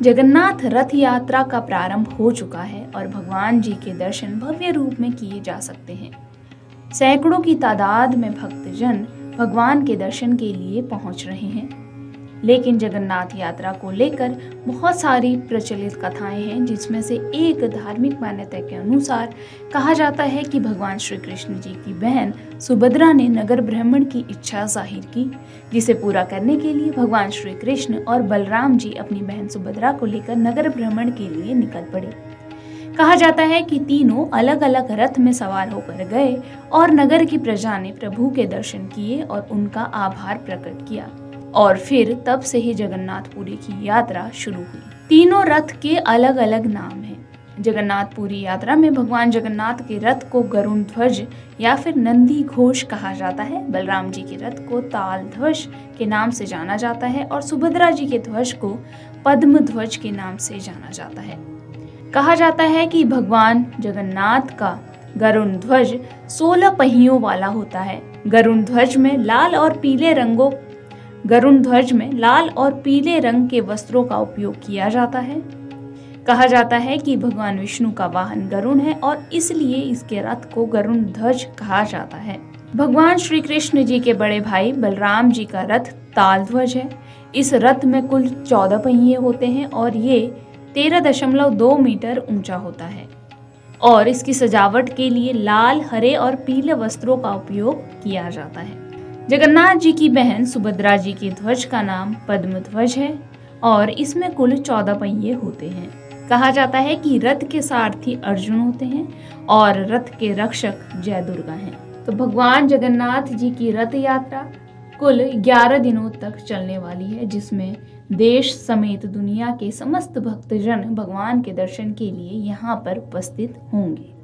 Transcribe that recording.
जगन्नाथ रथ यात्रा का प्रारंभ हो चुका है और भगवान जी के दर्शन भव्य रूप में किए जा सकते हैं। सैकड़ों की तादाद में भक्तजन भगवान के दर्शन के लिए पहुंच रहे हैं। लेकिन जगन्नाथ यात्रा को लेकर बहुत सारी प्रचलित कथाएं हैं, जिसमें से एक धार्मिक मान्यता के अनुसार कहा जाता है कि भगवान श्री कृष्ण जी की बहन सुभद्रा ने नगर भ्रमण की इच्छा जाहिर की, जिसे पूरा करने के लिए भगवान श्री कृष्ण और बलराम जी अपनी बहन सुभद्रा को लेकर नगर भ्रमण के लिए निकल पड़े। कहा जाता है कि तीनों अलग अलग रथ में सवार होकर गए और नगर की प्रजा ने प्रभु के दर्शन किए और उनका आभार प्रकट किया, और फिर तब से ही जगन्नाथपुरी की यात्रा शुरू हुई। तीनों रथ के अलग अलग नाम हैं। जगन्नाथपुरी यात्रा में भगवान जगन्नाथ के रथ को गरुण ध्वज या फिर नंदी घोष कहा जाता है। बलराम जी के रथ को ताल ध्वज के नाम से जाना जाता है और सुभद्रा जी के ध्वज को पद्म ध्वज के नाम से जाना जाता है। कहा जाता है कि भगवान जगन्नाथ का गरुण ध्वज 16 पहियों वाला होता है। गरुण ध्वज में लाल और पीले रंग के वस्त्रों का उपयोग किया जाता है। कहा जाता है कि भगवान विष्णु का वाहन गरुण है और इसलिए इसके रथ को गरुण ध्वज कहा जाता है। भगवान श्री कृष्ण जी के बड़े भाई बलराम जी का रथ ताल ध्वज है। इस रथ में कुल 14 पहिए होते हैं और ये 13.2 मीटर ऊंचा होता है और इसकी सजावट के लिए लाल, हरे और पीले वस्त्रों का उपयोग किया जाता है। जगन्नाथ जी की बहन सुभद्रा जी के ध्वज का नाम पद्म ध्वज है और इसमें कुल 14 पहिए होते हैं। कहा जाता है कि रथ के सारथी अर्जुन होते हैं और रथ के रक्षक जय दुर्गा हैं। तो भगवान जगन्नाथ जी की रथ यात्रा कुल 11 दिनों तक चलने वाली है, जिसमें देश समेत दुनिया के समस्त भक्तजन भगवान के दर्शन के लिए यहाँ पर उपस्थित होंगे।